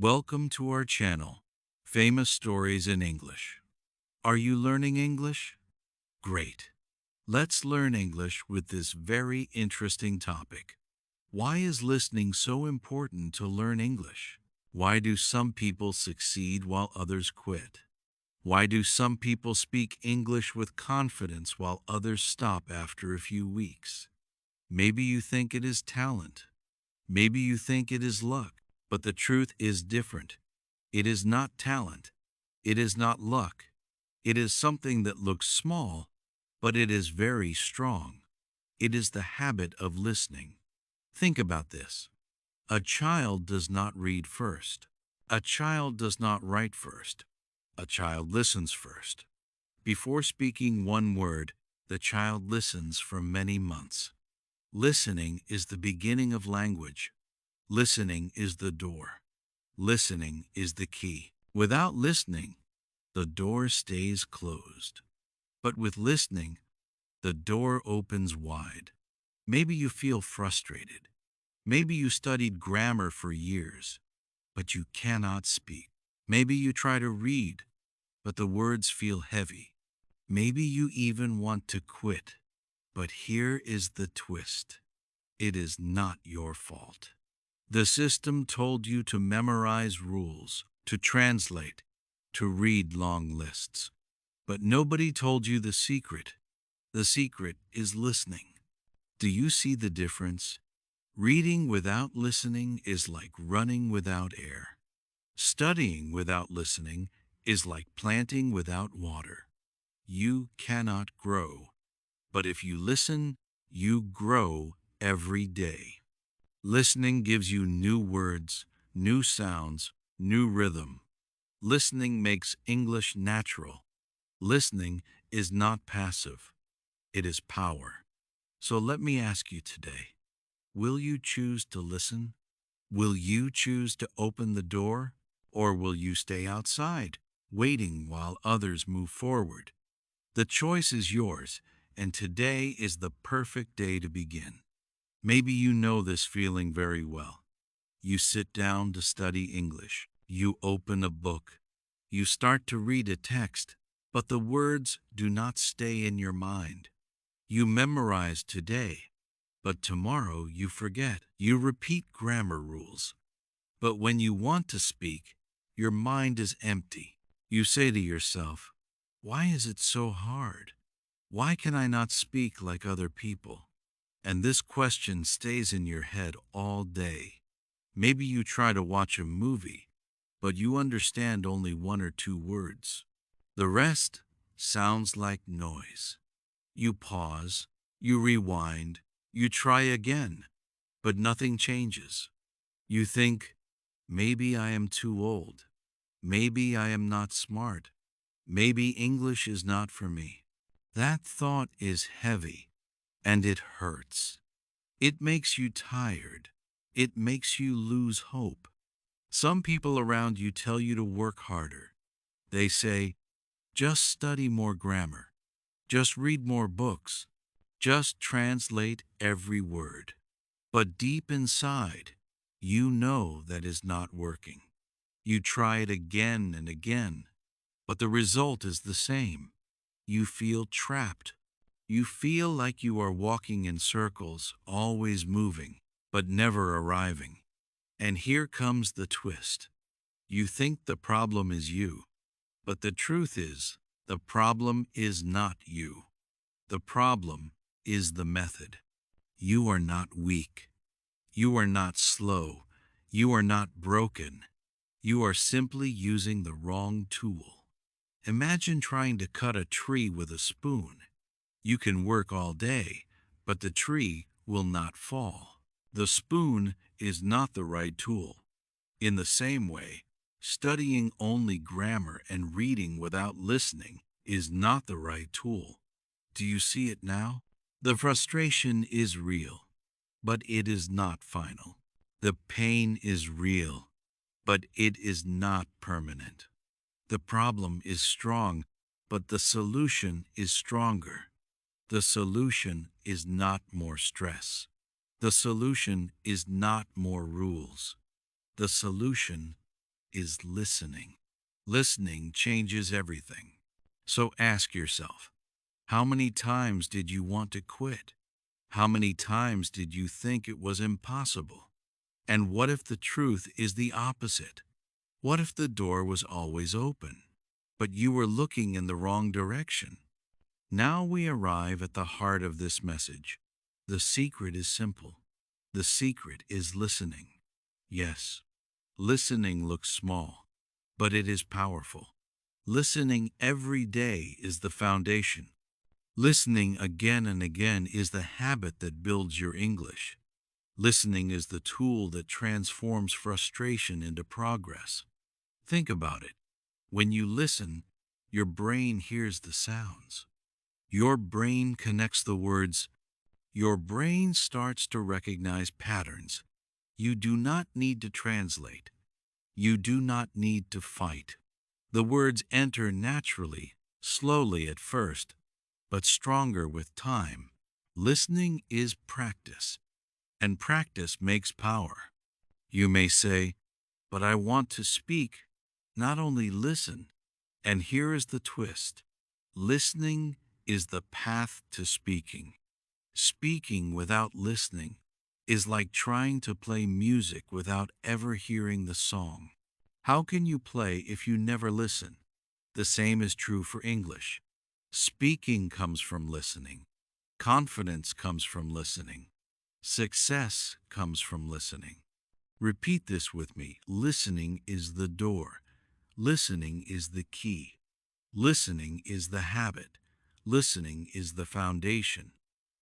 Welcome to our channel, Famous Stories in English. Are you learning English? Great. Let's learn English with this very interesting topic. Why is listening so important to learn English? Why do some people succeed while others quit? Why do some people speak English with confidence while others stop after a few weeks? Maybe you think it is talent. Maybe you think it is luck. But the truth is different. It is not talent. It is not luck. It is something that looks small, but it is very strong. It is the habit of listening. Think about this. A child does not read first. A child does not write first. A child listens first. Before speaking one word, the child listens for many months. Listening is the beginning of language. Listening is the door. Listening is the key. Without listening, the door stays closed. But with listening, the door opens wide. Maybe you feel frustrated. Maybe you studied grammar for years, but you cannot speak. Maybe you try to read, but the words feel heavy. Maybe you even want to quit. But here is the twist. It is not your fault. The system told you to memorize rules, to translate, to read long lists. But nobody told you the secret. The secret is listening. Do you see the difference? Reading without listening is like running without air. Studying without listening is like planting without water. You cannot grow. But if you listen, you grow every day. Listening gives you new words, new sounds, new rhythm. Listening makes English natural. Listening is not passive. It is power. So let me ask you today, will you choose to listen? Will you choose to open the door? Or will you stay outside, waiting while others move forward? The choice is yours, and today is the perfect day to begin. Maybe you know this feeling very well. You sit down to study English. You open a book. You start to read a text, but the words do not stay in your mind. You memorize today, but tomorrow you forget. You repeat grammar rules. But when you want to speak, your mind is empty. You say to yourself, "Why is it so hard? Why can I not speak like other people?" And this question stays in your head all day. Maybe you try to watch a movie, but you understand only one or two words. The rest sounds like noise. You pause, you rewind, you try again, but nothing changes. You think, maybe I am too old. Maybe I am not smart. Maybe English is not for me. That thought is heavy. And it hurts. It makes you tired. It makes you lose hope. Some people around you tell you to work harder. They say, just study more grammar. Just read more books. Just translate every word. But deep inside, you know that is not working. You try it again and again, but the result is the same. You feel trapped. You feel like you are walking in circles, always moving, but never arriving. And here comes the twist. You think the problem is you, but the truth is, the problem is not you. The problem is the method. You are not weak. You are not slow. You are not broken. You are simply using the wrong tool. Imagine trying to cut a tree with a spoon. You can work all day, but the tree will not fall. The spoon is not the right tool. In the same way, studying only grammar and reading without listening is not the right tool. Do you see it now? The frustration is real, but it is not final. The pain is real, but it is not permanent. The problem is strong, but the solution is stronger. The solution is not more stress. The solution is not more rules. The solution is listening. Listening changes everything. So ask yourself, how many times did you want to quit? How many times did you think it was impossible? And what if the truth is the opposite? What if the door was always open, but you were looking in the wrong direction? Now we arrive at the heart of this message. The secret is simple. The secret is listening. Yes, listening looks small, but it is powerful. Listening every day is the foundation. Listening again and again is the habit that builds your English. Listening is the tool that transforms frustration into progress. Think about it. When you listen, your brain hears the sounds. Your brain connects the words. Your brain starts to recognize patterns. You do not need to translate. You do not need to fight. The words enter naturally, slowly at first, but stronger with time. Listening is practice, and practice makes power. You may say, but I want to speak, not only listen. And here is the twist. Listening is the path to speaking. Speaking without listening is like trying to play music without ever hearing the song. How can you play if you never listen? The same is true for English. Speaking comes from listening. Confidence comes from listening. Success comes from listening. Repeat this with me. Listening is the door. Listening is the key. Listening is the habit. Listening is the foundation.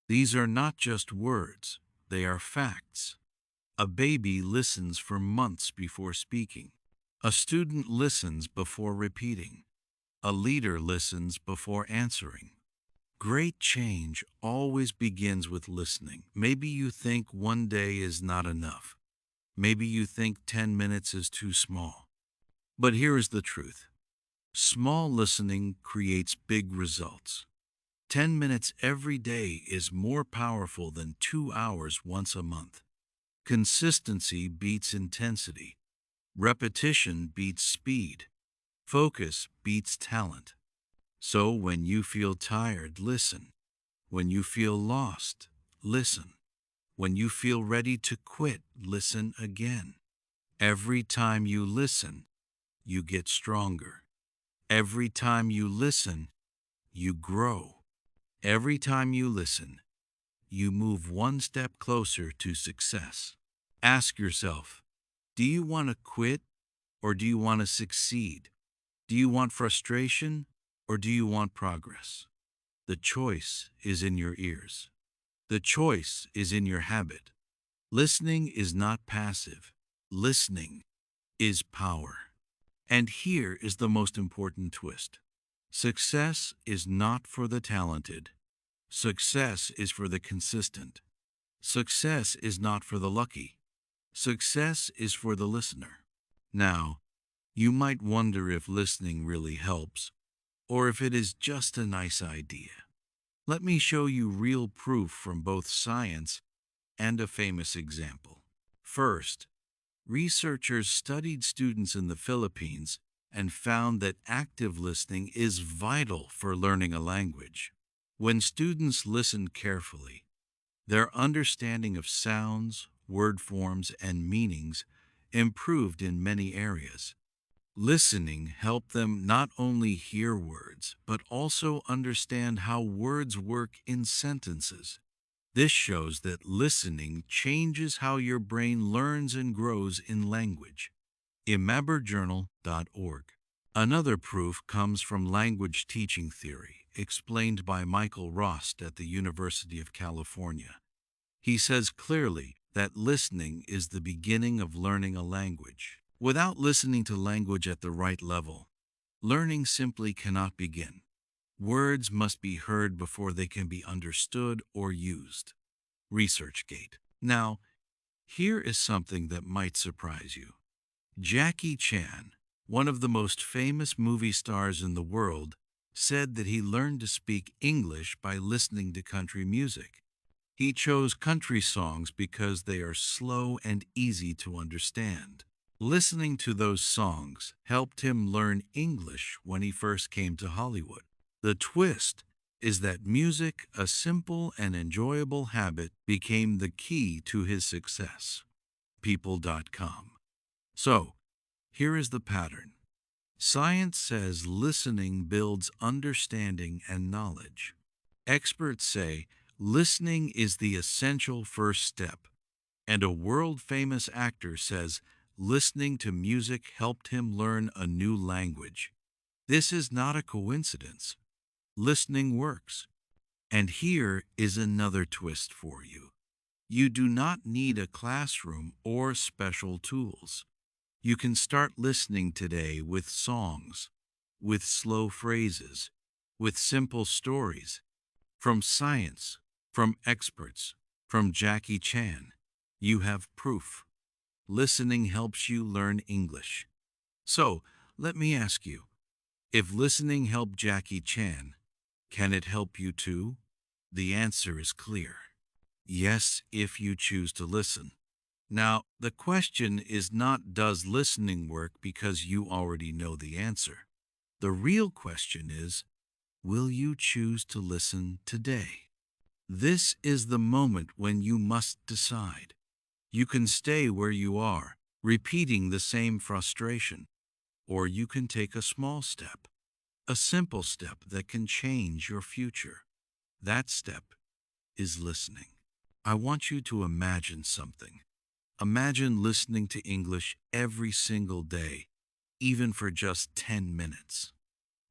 These are not just words, they are facts. A baby listens for months before speaking. A student listens before repeating. A leader listens before answering. Great change always begins with listening. Maybe you think one day is not enough. Maybe you think 10 minutes is too small. But here is the truth. Small listening creates big results. 10 minutes every day is more powerful than 2 hours once a month. Consistency beats intensity. Repetition beats speed. Focus beats talent. So when you feel tired, listen. When you feel lost, listen. When you feel ready to quit, listen again. Every time you listen, you get stronger. Every time you listen, you grow. Every time you listen, you move one step closer to success. Ask yourself, do you want to quit or do you want to succeed? Do you want frustration or do you want progress? The choice is in your ears. The choice is in your habit. Listening is not passive. Listening is power. And here is the most important twist. Success is not for the talented. Success is for the consistent. Success is not for the lucky. Success is for the listener. Now, you might wonder if listening really helps, or if it is just a nice idea. Let me show you real proof from both science and a famous example. First, researchers studied students in the Philippines and found that active listening is vital for learning a language. When students listened carefully, their understanding of sounds, word forms, and meanings improved in many areas. Listening helped them not only hear words, but also understand how words work in sentences. This shows that listening changes how your brain learns and grows in language. imaberjournal.org. Another proof comes from language teaching theory, explained by Michael Rost at the University of California. He says clearly that listening is the beginning of learning a language. Without listening to language at the right level, learning simply cannot begin. Words must be heard before they can be understood or used. ResearchGate. Now, here is something that might surprise you. Jackie Chan, one of the most famous movie stars in the world, said that he learned to speak English by listening to country music. He chose country songs because they are slow and easy to understand. Listening to those songs helped him learn English when he first came to Hollywood. The twist is that music, a simple and enjoyable habit, became the key to his success. People.com. So, here is the pattern. Science says listening builds understanding and knowledge. Experts say listening is the essential first step. And a world-famous actor says listening to music helped him learn a new language. This is not a coincidence. Listening works. And here is another twist for you. You do not need a classroom or special tools. You can start listening today with songs, with slow phrases, with simple stories, from science, from experts, from Jackie Chan. You have proof. Listening helps you learn English. So, let me ask you, if listening helped Jackie Chan, can it help you too? The answer is clear. Yes, if you choose to listen. Now, the question is not does listening work because you already know the answer. The real question is, will you choose to listen today? This is the moment when you must decide. You can stay where you are, repeating the same frustration, or you can take a small step, a simple step that can change your future. That step is listening. I want you to imagine something. Imagine listening to English every single day, even for just 10 minutes.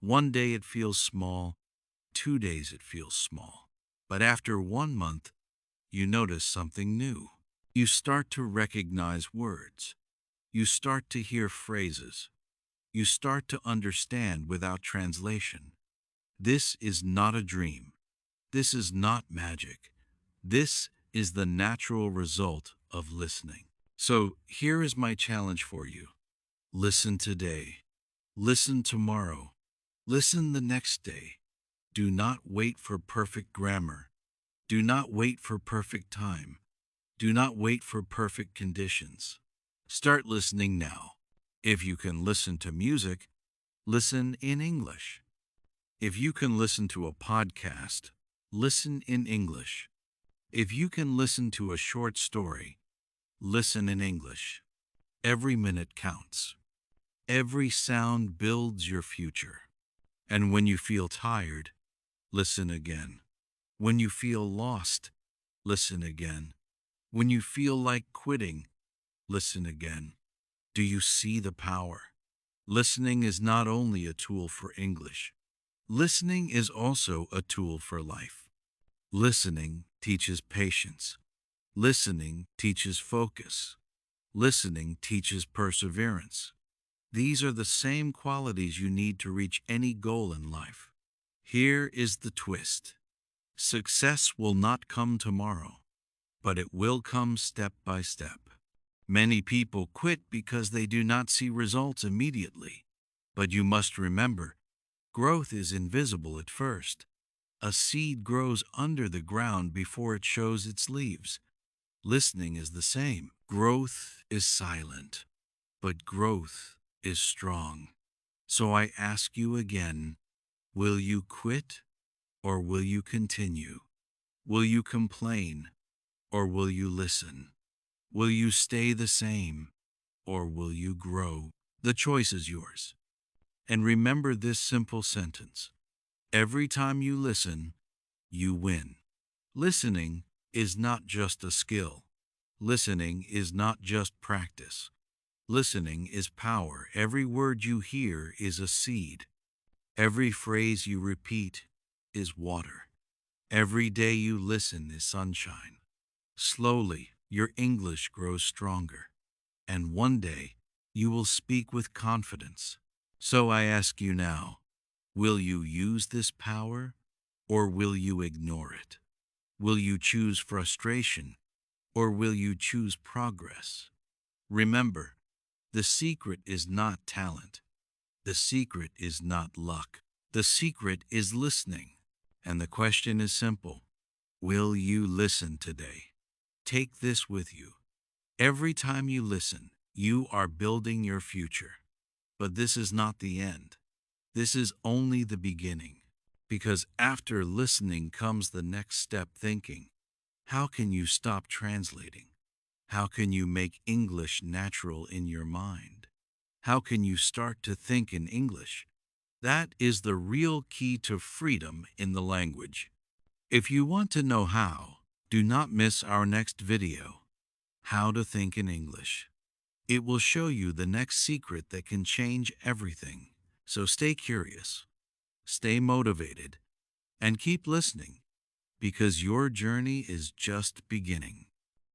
One day it feels small, 2 days it feels small. But after 1 month, you notice something new. You start to recognize words. You start to hear phrases. You start to understand without translation. This is not a dream. This is not magic. This is the natural result of listening. So here is my challenge for you. Listen today. Listen tomorrow. Listen the next day. Do not wait for perfect grammar. Do not wait for perfect time. Do not wait for perfect conditions. Start listening now. If you can listen to music, listen in English. If you can listen to a podcast, listen in English. If you can listen to a short story, listen in English. Every minute counts. Every sound builds your future. And when you feel tired, listen again. When you feel lost, listen again. When you feel like quitting, listen again. Do you see the power? Listening is not only a tool for English. Listening is also a tool for life. Listening teaches patience. Listening teaches focus. Listening teaches perseverance. These are the same qualities you need to reach any goal in life. Here is the twist. Success will not come tomorrow, but it will come step by step. Many people quit because they do not see results immediately. But you must remember, growth is invisible at first. A seed grows under the ground before it shows its leaves. Listening is the same. Growth is silent, but growth is strong. So I ask you again, will you quit or will you continue? Will you complain or will you listen? Will you stay the same or will you grow? The choice is yours. And remember this simple sentence. Every time you listen, you win. Listening is not just a skill. Listening is not just practice. Listening is power. Every word you hear is a seed. Every phrase you repeat is water. Every day you listen is sunshine. Slowly, your English grows stronger. And one day, you will speak with confidence. So I ask you now, will you use this power or will you ignore it? Will you choose frustration or will you choose progress? Remember, the secret is not talent. The secret is not luck. The secret is listening. And the question is simple. Will you listen today? Take this with you. Every time you listen, You are building your future. But this is not the end. This is only the beginning. Because after listening comes the next step, thinking. How can you stop translating? How can you make English natural in your mind? How can you start to think in English? That is the real key to freedom in the language. If you want to know how, do not miss our next video, How to Think in English. It will show you the next secret that can change everything. So stay curious, stay motivated, and keep listening, because your journey is just beginning.